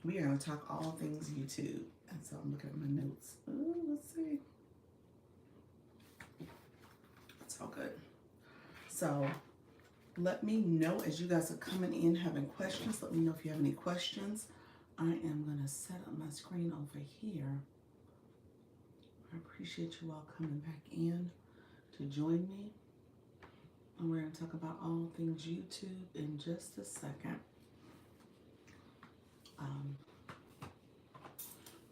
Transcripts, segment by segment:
We are going to talk all things YouTube. And so I'm looking at my notes. Oh, let's see. It's all good. So let me know as you guys are coming in having questions. Let me know if you have any questions. I am going to set up my screen over here. I appreciate you all coming back in to join me. And we're going to talk about all things YouTube in just a second.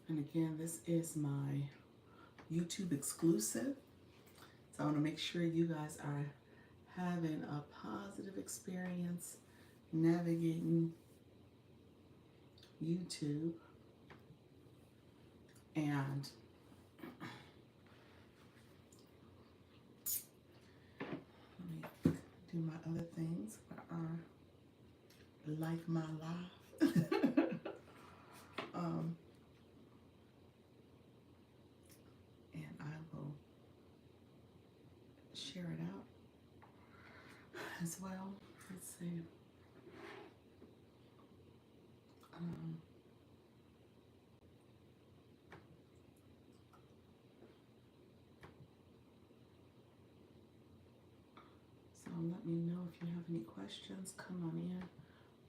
And again, this is my YouTube exclusive. So I want to make sure you guys are having a positive experience navigating YouTube. And let me do my other things that are like my life. And I will share it out as well. Let's see. So let me know if you have any questions. Come on in.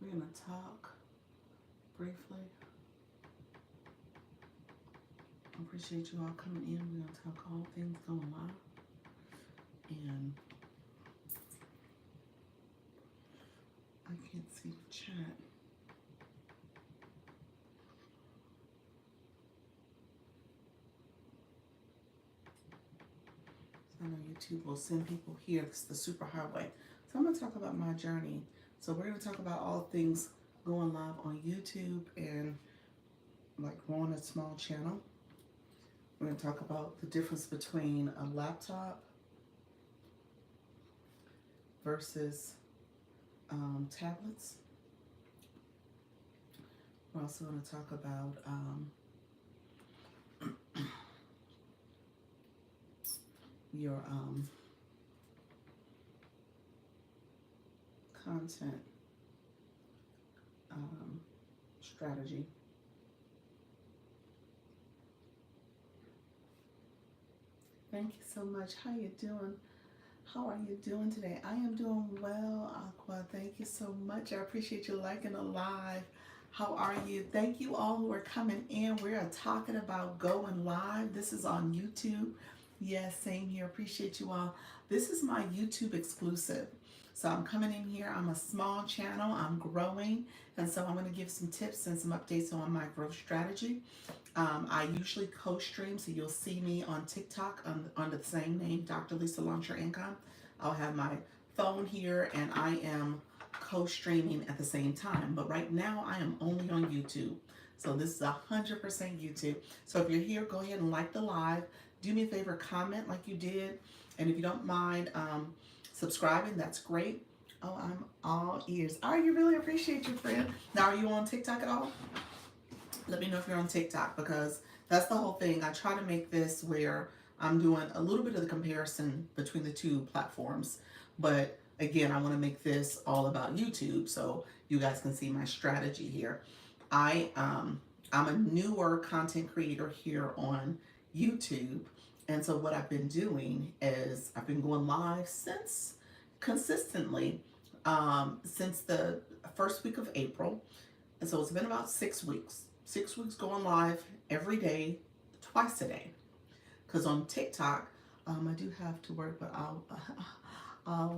We're going to talk briefly. I appreciate you all coming in. We're going to talk all things going live. And I can't see the chat. So I know YouTube will send people here. It's the super highway. So I'm going to talk about my journey. So we're going to talk about all things going live on YouTube and like growing a small channel. We're going to talk about the difference between a laptop versus tablets. We're also going to talk about your content strategy. Thank you so much. How you doing? How are you doing today? I am doing well, Aqua. Thank you so much. I appreciate you liking the live. How are you? Thank you all who are coming in. We are talking about going live. This is on YouTube. Yes, same here. Appreciate you all. This is my YouTube exclusive. So I'm coming in here. I'm a small channel. I'm growing. And so I'm going to give some tips and some updates on my growth strategy. I usually co-stream, so you'll see me on TikTok under the same name, Dr. Lisa Launch Your Income. I'll have my phone here and I am co-streaming at the same time. But right now I am only on YouTube. So this is 100% YouTube. So if you're here, go ahead and like the live. Do me a favor, comment like you did. And if you don't mind subscribing, that's great. Oh, I'm all ears. Oh, you really appreciate you, friend. Now, are you on TikTok at all? Let me know if you're on TikTok, because that's the whole thing. I try to make this where I'm doing a little bit of the comparison between the two platforms. But again, I want to make this all about YouTube so you guys can see my strategy here. I'm a newer content creator here on YouTube. And so what I've been doing is I've been going live consistently since the first week of April. And so it's been about 6 weeks. 6 weeks going live every day, twice a day. Because on TikTok, I do have to work, but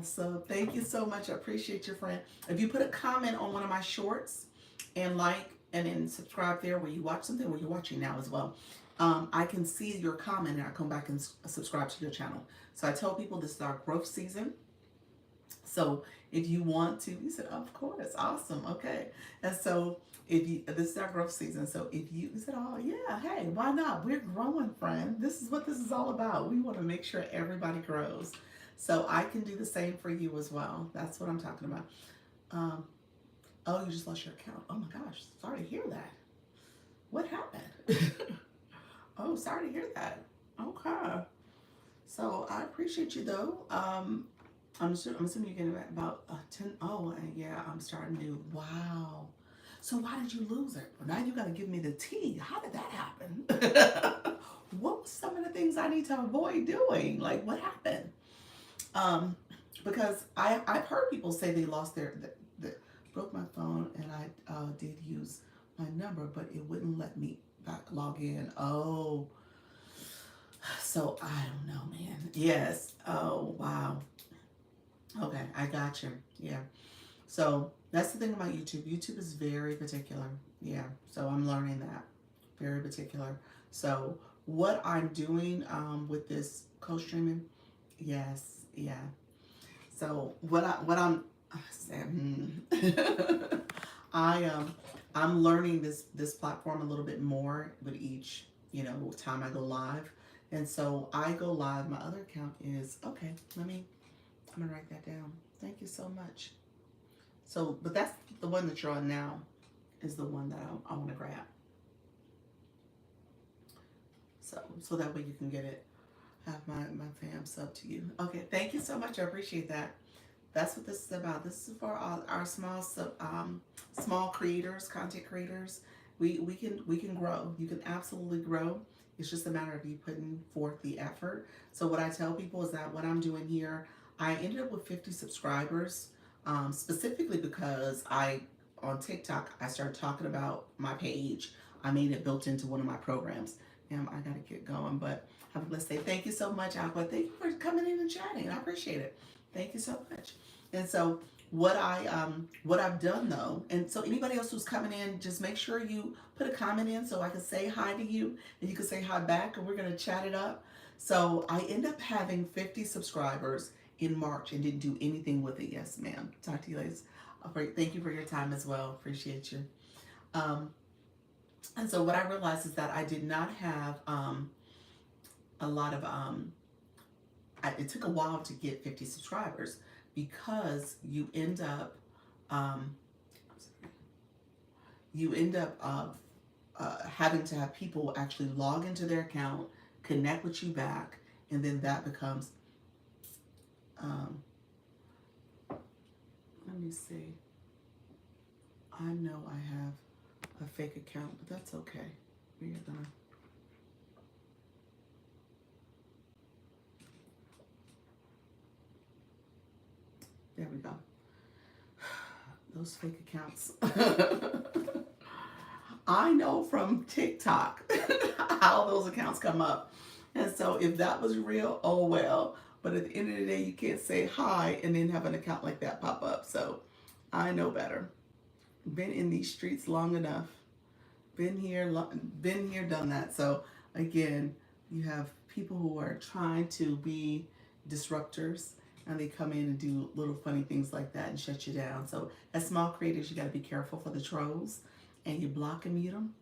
so thank you so much. I appreciate your friend. If you put a comment on one of my shorts and like and then subscribe there where you watch something, where you're watching now as well, I can see your comment and I come back and subscribe to your channel. So I tell people this is our growth season. So if you want to, you said, of course, awesome, okay. And so this is our growth season. So if you said, oh yeah, hey, why not? We're growing, friend. This is what this is all about. We want to make sure everybody grows. So I can do the same for you as well. That's what I'm talking about. Oh, you just lost your account. Oh my gosh, sorry to hear that. What happened? Oh, sorry to hear that. Okay. So I appreciate you though. I'm assuming you're getting about 10. Oh, yeah, I'm starting new. Wow. So why did you lose it? Well, now you got to give me the tea. How did that happen? What was some of the things I need to avoid doing? Like, what happened? Um, because I've heard people say they lost broke my phone, and I did use my number, but it wouldn't let me back log in. Oh, so I don't know, man. Yes. Oh, wow. Okay, I got you. Yeah. So that's the thing about YouTube. YouTube is very particular. Yeah. So I'm learning that. Very particular. So what I'm doing with this co-streaming, yes, yeah. So I I'm learning this platform a little bit more with each time I go live, and so I go live. My other account is okay. I'm gonna write that down. Thank you so much. So, but that's the one that you're on now is the one that I want to grab. So that way you can get it. Have my fam sub to you. Okay, thank you so much. I appreciate that. That's what this is about. This is for our small creators, content creators. We can grow. You can absolutely grow. It's just a matter of you putting forth the effort. So what I tell people is that what I'm doing here, I ended up with 50 subscribers, specifically because on TikTok I started talking about my page. I made it built into one of my programs. And I gotta get going, but have a blessed day. Thank you so much, Aqua. Thank you for coming in and chatting. I appreciate it. Thank you so much. And so what I've done though, and so anybody else who's coming in, just make sure you put a comment in so I can say hi to you and you can say hi back, and we're gonna chat it up. So I end up having 50 subscribers in March and didn't do anything with it. Yes, ma'am. Talk to you later. Thank you for your time as well. Appreciate you. And so what I realized is that I did not have a lot of it took a while to get 50 subscribers, because you end up having to have people actually log into their account, connect with you back, and then that becomes let me see. I know I have a fake account, but that's okay. We are gonna there we go. Those fake accounts. I know from TikTok how those accounts come up. And so if that was real, oh well. But at the end of the day, you can't say hi and then have an account like that pop up. So I know better. Been in these streets long enough. Been here, done that. So again, you have people who are trying to be disruptors, and they come in and do little funny things like that and shut you down. So as small creators, you got to be careful for the trolls, and you block and mute them.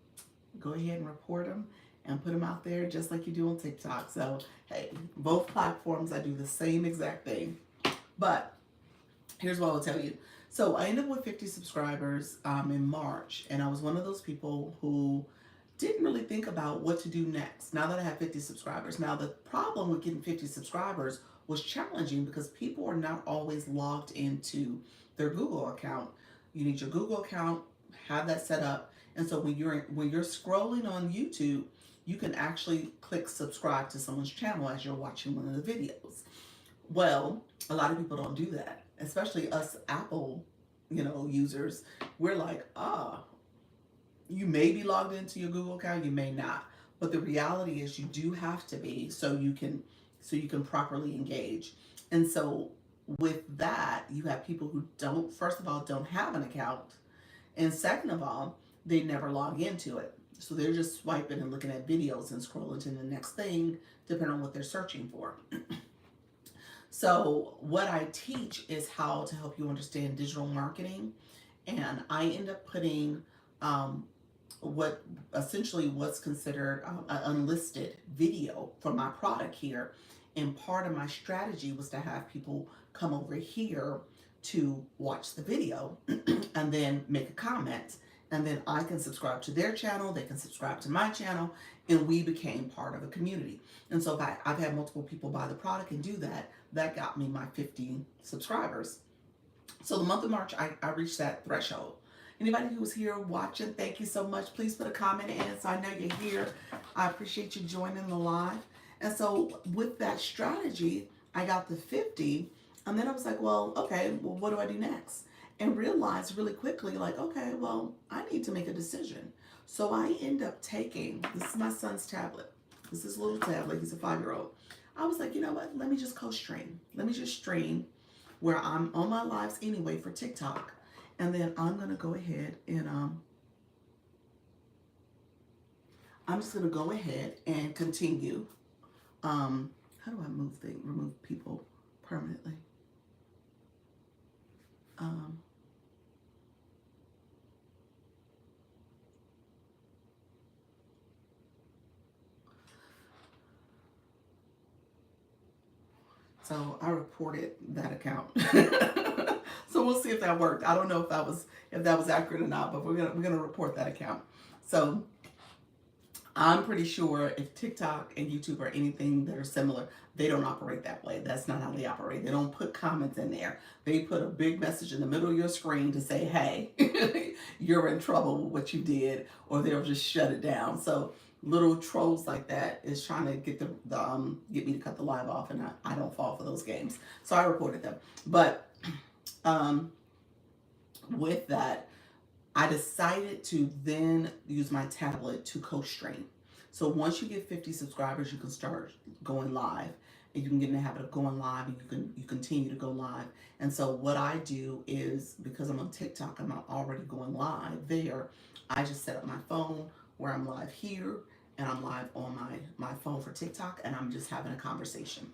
Go ahead and report them and put them out there just like you do on TikTok. So hey, both platforms, I do the same exact thing. But here's what I'll tell you. So I ended up with 50 subscribers in March, and I was one of those people who didn't really think about what to do next now that I have 50 subscribers. Now the problem with getting 50 subscribers was challenging because people are not always logged into their Google account. You need your Google account, have that set up, and so when you're scrolling on YouTube, you can actually click subscribe to someone's channel as you're watching one of the videos. Well, a lot of people don't do that, especially us Apple, users. We're like, you may be logged into your Google account, you may not. But the reality is you do have to be so you can properly engage. And so with that, you have people who first of all, don't have an account. And second of all, they never log into it. So they're just swiping and looking at videos and scrolling to the next thing, depending on what they're searching for. So what I teach is how to help you understand digital marketing. And I end up putting what's considered an unlisted video for my product here. And part of my strategy was to have people come over here to watch the video and then make a comment. And then I can subscribe to their channel, they can subscribe to my channel, and we became part of a community. And so I've had multiple people buy the product and do that. That got me my 50 subscribers. So the month of March, I reached that threshold. Anybody who's here watching, thank you so much. Please put a comment in so I know you're here. I appreciate you joining the live. And so with that strategy, I got the 50. And then I was like, well, okay, well, what do I do next? And realized really quickly, like, okay, well, I need to make a decision. So I end up taking, this is my son's tablet. This is a little tablet. He's a 5-year-old. I was like, you know what? Let me just co-stream. Let me just stream where I'm on my lives anyway for TikTok. And then I'm going to go ahead and I'm just going to go ahead and continue. How do I remove people permanently? So I reported that account. So we'll see if that worked. I don't know if that was accurate or not, but we're gonna report that account. So I'm pretty sure if TikTok and YouTube are anything that are similar, they don't operate that way. That's not how they operate. They don't put comments in there. They put a big message in the middle of your screen to say, hey, you're in trouble with what you did, or they'll just shut it down. So little trolls like that is trying to get get me to cut the live off, and I don't fall for those games. So I reported them. But with that, I decided to then use my tablet to co-stream. So once you get 50 subscribers, you can start going live, and you can get in the habit of going live, and you continue to go live. And so what I do is, because I'm on TikTok, I'm not already going live there. I just set up my phone where I'm live here, and I'm live on my phone for TikTok, and I'm just having a conversation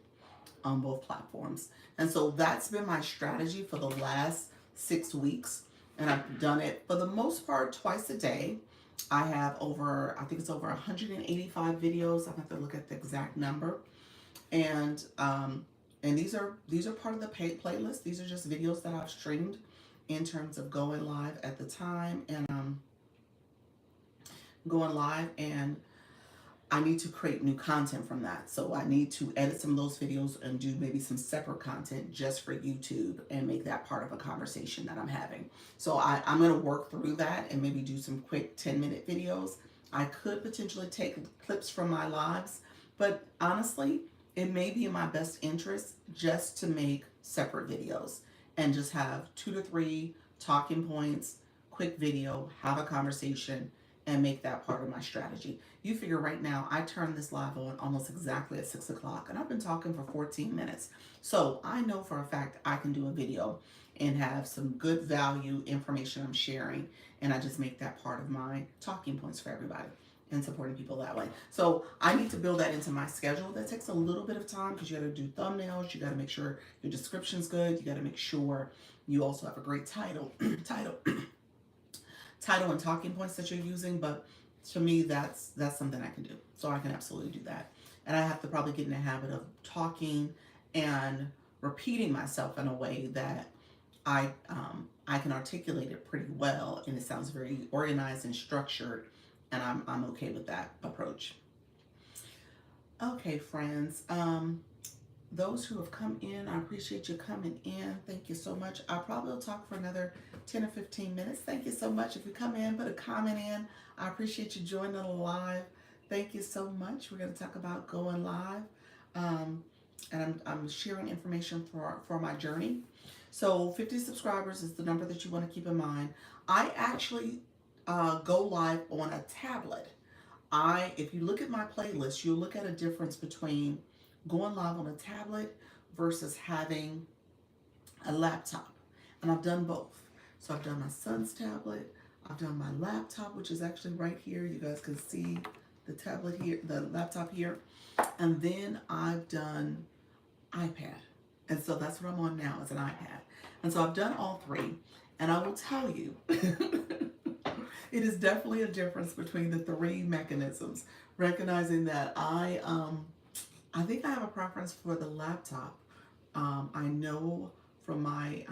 on both platforms. And so that's been my strategy for the last 6 weeks. And I've done it for the most part twice a day. I have I think it's over 185 videos. I have to look at the exact number. And these are part of the paid playlist. These are just videos that I've streamed in terms of going live at the time, and going live, and I need to create new content from that. So I need to edit some of those videos and do maybe some separate content just for YouTube and make that part of a conversation that I'm having. So I'm going to work through that and maybe do some quick 10-minute videos. I could potentially take clips from my lives, but honestly, it may be in my best interest just to make separate videos and just have 2 to 3 talking points, quick video, have a conversation, and make that part of my strategy. You figure right now, I turned this live on almost exactly at 6 o'clock, and I've been talking for 14 minutes. So I know for a fact I can do a video and have some good value information I'm sharing, and I just make that part of my talking points for everybody and supporting people that way. So I need to build that into my schedule. That takes a little bit of time because you got to do thumbnails, you got to make sure your description's good, you got to make sure you also have a great title, title and talking points that you're using. But to me, that's something I can do. So I can absolutely do that. And I have to probably get in the habit of talking and repeating myself in a way that I can articulate it pretty well, and it sounds very organized and structured, and I'm okay with that approach. Okay, friends. Those who have come in, I appreciate you coming in. Thank you so much. I probably will talk for another 10 or 15 minutes. Thank you so much. If you come in, put a comment in. I appreciate you joining the live. Thank you so much. We're going to talk about going live. And I'm sharing information for my journey. So 50 subscribers is the number that you want to keep in mind. I actually go live on a tablet. If you look at my playlist, you'll look at a difference between going live on a tablet versus having a laptop. And I've done both. So I've done my son's tablet, I've done my laptop, which is actually right here. You guys can see the tablet here, the laptop here. And then I've done iPad. And so that's what I'm on now, is an iPad. And so I've done all three. And I will tell you, it is definitely a difference between the three mechanisms. Recognizing that I think I have a preference for the laptop. I know from my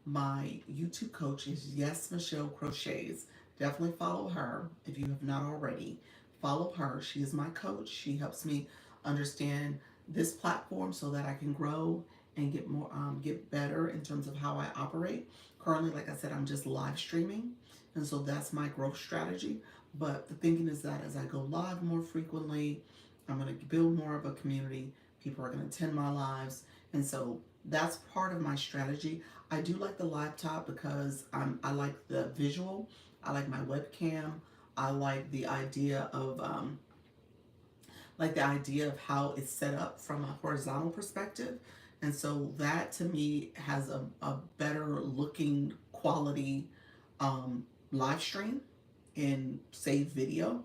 my YouTube coach is Yes Michelle Crochets. Definitely follow her if you have not already. Follow her. She is my coach. She helps me understand this platform so that I can grow and get better in terms of how I operate. Currently, like I said, I'm just live streaming, and so that's my growth strategy. But the thinking is that as I go live more frequently, I'm going to build more of a community. People are going to attend my lives, and so that's part of my strategy. I do like the laptop because I like the visual. I like my webcam. I like the idea of how it's set up from a horizontal perspective. And so that to me has a better looking quality live stream in saved video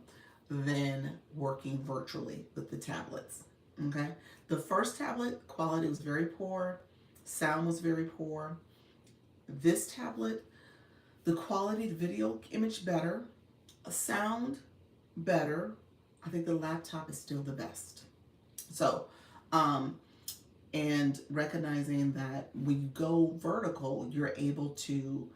than working virtually with the tablets. Okay. The first tablet quality was very poor, sound was very poor. This tablet, the quality, the video image better, sound better. I think the laptop is still the best. So, and recognizing that when you go vertical, you're able to,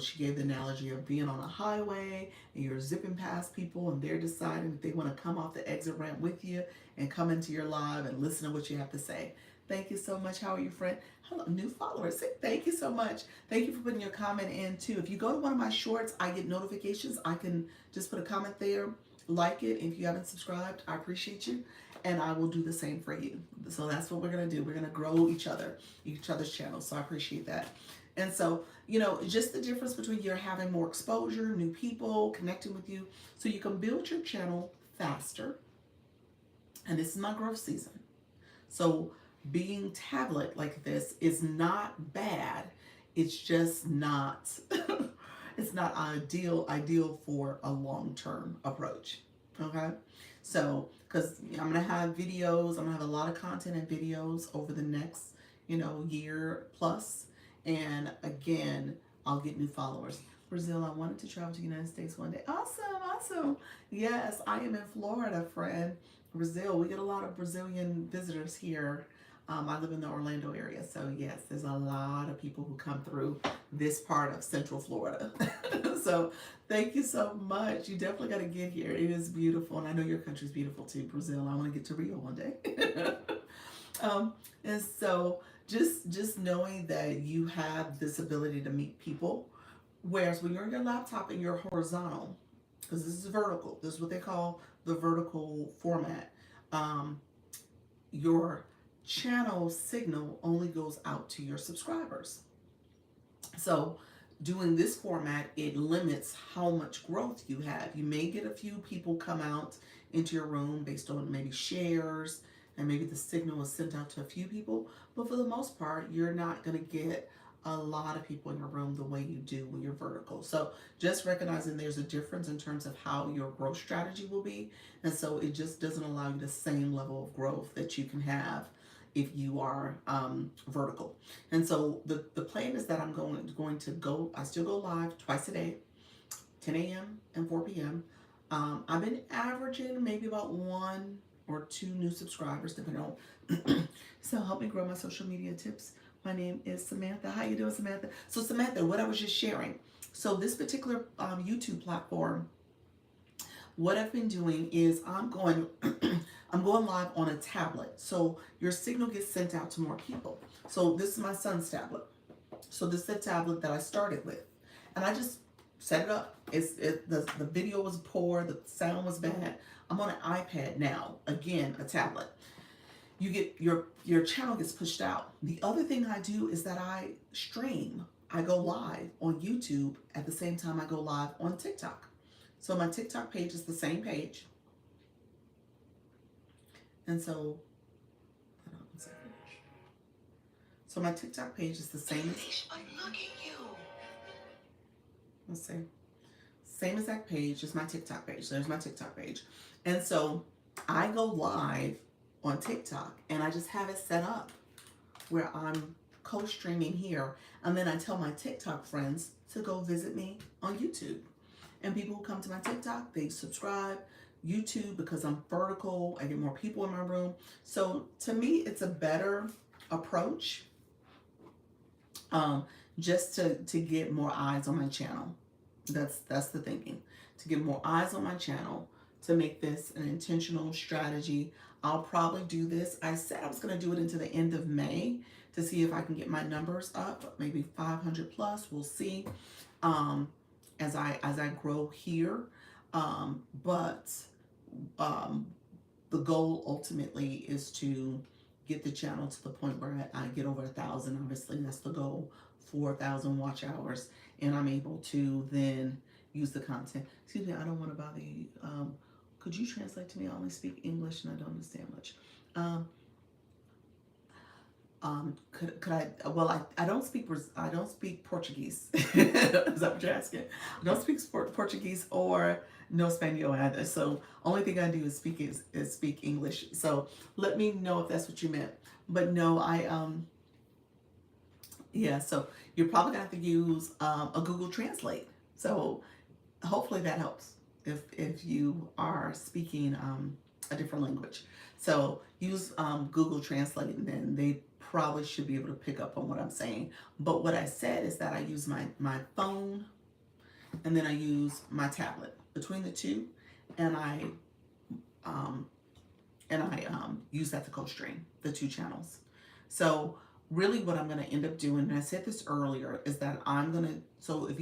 she gave the analogy of being on a highway and you're zipping past people and they're deciding if they want to come off the exit ramp with you and come into your live and listen to what you have to say. Thank you so much. How are you, friend? Hello, new followers. Thank you so much. Thank you for putting your comment in too. If you go to one of my shorts, I get notifications. I can just put a comment there, like it. If you haven't subscribed, I appreciate you. And I will do the same for you. So that's what we're going to do. We're going to grow each other's channels. So I appreciate that. And so, just the difference between you're having more exposure, new people connecting with you, so you can build your channel faster. And this is my growth season. So being tablet like this is not bad. It's just not, it's not ideal for a long-term approach. Okay. So, because I'm going to have videos, I'm going to have a lot of content and videos over the next, year plus. And again, I'll get new followers. Brazil, I wanted to travel to the United States one day. Awesome, awesome. Yes, I am in Florida, friend. Brazil, we get a lot of Brazilian visitors here. I live in the Orlando area, so yes, there's a lot of people who come through this part of Central Florida. So thank you so much. You definitely got to get here. It is beautiful, and I know your country's beautiful too, Brazil. I want to get to Rio one day. And so just knowing that you have this ability to meet people, whereas when you're on your laptop and you're horizontal, because this is vertical, this is what they call the vertical format, your channel signal only goes out to your subscribers. So doing this format, it limits how much growth you have. You may get a few people come out into your room based on maybe shares, and maybe the signal is sent out to a few people, but for the most part, you're not going to get a lot of people in your room the way you do when you're vertical. So just recognizing there's a difference in terms of how your growth strategy will be, and so it just doesn't allow you the same level of growth that you can have if you are vertical. And so the plan is that I'm going to go, I still go live twice a day, 10 a.m. and 4 p.m. I've been averaging maybe about 1 or 2 new subscribers, depending on. So help me grow my social media tips. My name is Samantha. How you doing, Samantha? So Samantha, what I was just sharing. So this particular YouTube platform, what I've been doing is I'm going live on a tablet. So your signal gets sent out to more people. So this is my son's tablet. So this is the tablet that I started with. And I just set it up. The video was poor, the sound was bad. I'm on an iPad now, again, a tablet. You get your channel gets pushed out. The other thing I do is that I stream. I go live on YouTube at the same time I go live on TikTok. So my TikTok page is the same page. And so, hold on 1 second. So my TikTok page is the same. Let's see. Same exact page as my TikTok page. There's my TikTok page. And so I go live on TikTok and I just have it set up where I'm co-streaming here. And then I tell my TikTok friends to go visit me on YouTube. And people who come to my TikTok, they subscribe. YouTube, because I'm vertical, I get more people in my room. So to me, it's a better approach just to get more eyes on my channel. That's the thinking. To get more eyes on my channel, to make this an intentional strategy. I'll probably do this. I said I was going to do it into the end of May to see if I can get my numbers up, maybe 500 plus. We'll see as I grow here. But the goal ultimately is to get the channel to the point where I get over 1,000. Obviously, that's the goal, 4,000 watch hours, and I'm able to then use the content. Excuse me, I don't want to bother you. Could you translate to me? I only speak English and I don't understand much. Could I? Well, I don't speak Portuguese. Is that what you're asking? I don't speak Portuguese or no Spanish either. So only thing I do is speak English. So let me know if that's what you meant. But no, yeah. So you're probably gonna have to use a Google Translate. So hopefully that helps if you are speaking a different language. So use Google Translate, and then they probably should be able to pick up on what I'm saying. But what I said is that I use my phone, and then I use my tablet. Between the two, and I use that to co-stream the two channels. So really what I'm going to end up doing, and I said this earlier, is that I'm going to, so if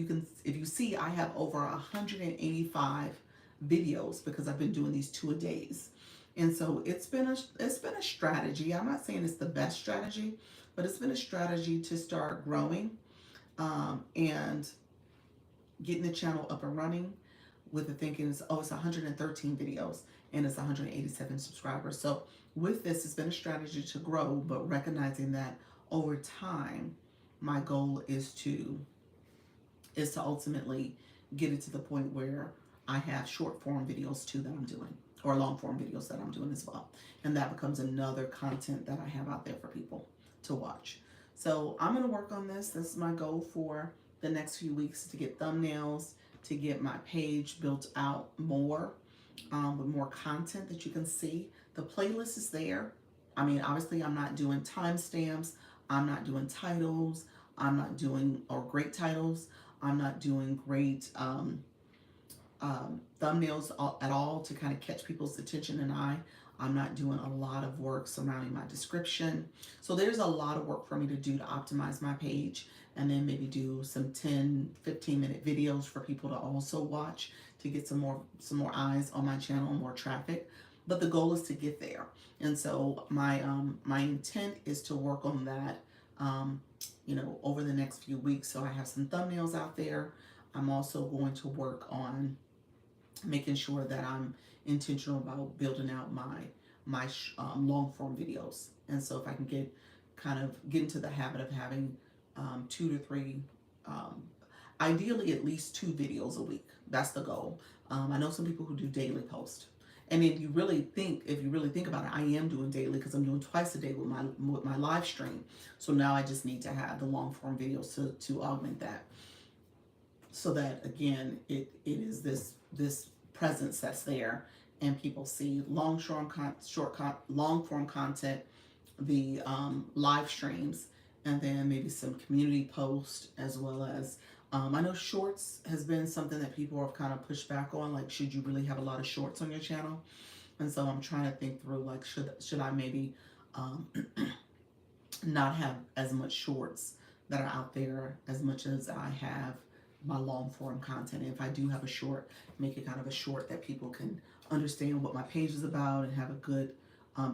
you see, I have over 185 videos because I've been doing these 2-a-days. And so it's been a strategy. I'm not saying it's the best strategy, but it's been a strategy to start growing and getting the channel up and running, with the thinking is, oh, it's 113 videos and it's 187 subscribers. So with this, it's been a strategy to grow, but recognizing that over time, my goal is to ultimately get it to the point where I have short form videos too that I'm doing, or long form videos that I'm doing as well. And that becomes another content that I have out there for people to watch. So I'm going to work on this. This is my goal for the next few weeks, to get thumbnails, to get my page built out more, with more content that you can see. The playlist is there. I mean, obviously I'm not doing timestamps. I'm not doing titles. I'm not doing, or great titles. I'm not doing great thumbnails at all to kind of catch people's attention and eye. I'm not doing a lot of work surrounding my description. So there's a lot of work for me to do to optimize my page, and then maybe do some 10-15 minute videos for people to also watch, to get some more eyes on my channel, more traffic. But the goal is to get there. And so my intent is to work on that over the next few weeks. So I have some thumbnails out there. I'm also going to work on making sure that I'm intentional about building out my long form videos. And so if I can get into the habit of having 2 to 3, ideally at least 2 videos a week. That's the goal. I know some people who do daily posts. And if you really think about it, I am doing daily because I'm doing twice a day with my live stream. So now I just need to have the long form videos to augment that. So that again, it is this presence that's there, and people see long form content, the live streams, and then maybe some community posts, as well as I know shorts has been something that people have kind of pushed back on. Like, should you really have a lot of shorts on your channel? And so I'm trying to think through, like, should I maybe not have as much shorts that are out there as much as I have my long form content. And if I do have a short, make it kind of a short that people can understand what my page is about and have a good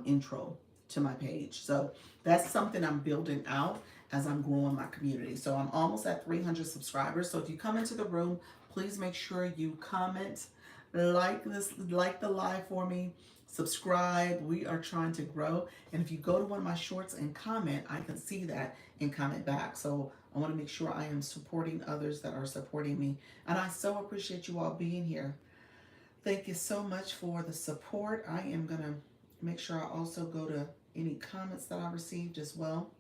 intro to my page. So that's something I'm building out as I'm growing my community. So I'm almost at 300 subscribers. So if you come into the room, please make sure you comment, like the live for me, subscribe. We are trying to grow. And if you go to one of my shorts and comment, I can see that and comment back. So I want to make sure I am supporting others that are supporting me. And I so appreciate you all being here. Thank you so much for the support. I am going to make sure I also go to any comments that I received as well.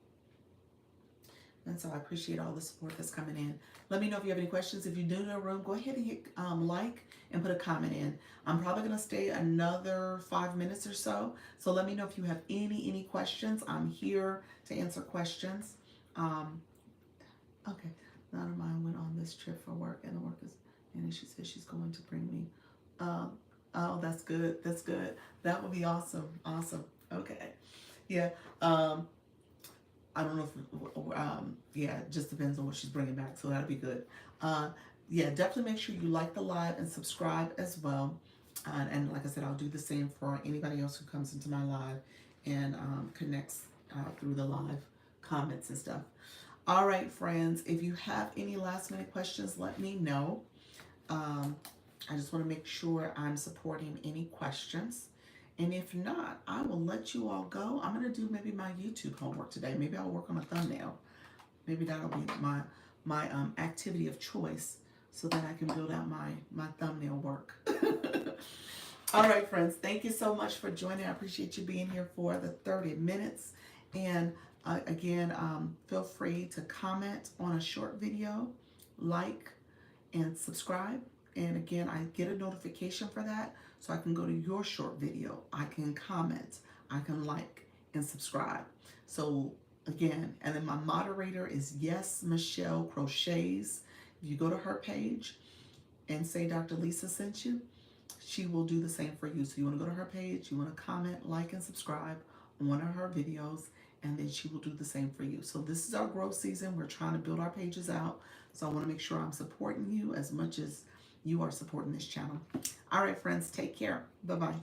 And so I appreciate all the support that's coming in. Let me know if you have any questions. If you're new to the room, go ahead and hit like and put a comment in. I'm probably going to stay another 5 minutes or so. So let me know if you have any questions. I'm here to answer questions. Okay. None of mine went on this trip for work, and the work is, and she said she's going to bring me. Oh, that's good. That's good. That would be awesome. Awesome. Okay. Yeah. I don't know if, yeah, it just depends on what she's bringing back, so that'll be good. Yeah, definitely make sure you like the live and subscribe as well. And like I said, I'll do the same for anybody else who comes into my live and connects through the live comments and stuff. All right, friends, if you have any last minute questions, let me know. Um, I just want to make sure I'm supporting any questions. And if not, I will let you all go. I'm going to do maybe my YouTube homework today. Maybe I'll work on a thumbnail. Maybe that'll be my activity of choice so that I can build out my thumbnail work. All right, friends, thank you so much for joining. I appreciate you being here for the 30 minutes. And again, feel free to comment on a short video, like, and subscribe. And again, I get a notification for that, so I can go to your short video. I can comment, I can like, and subscribe. So again, and then my moderator is Yes Michelle Crochets. If you go to her page and say Dr. Lisa sent you, she will do the same for you. So you want to go to her page, you want to comment, like, and subscribe on one of her videos, and then she will do the same for you. So this is our growth season. We're trying to build our pages out. So I want to make sure I'm supporting you as much as you are supporting this channel. All right, friends, take care. Bye-bye.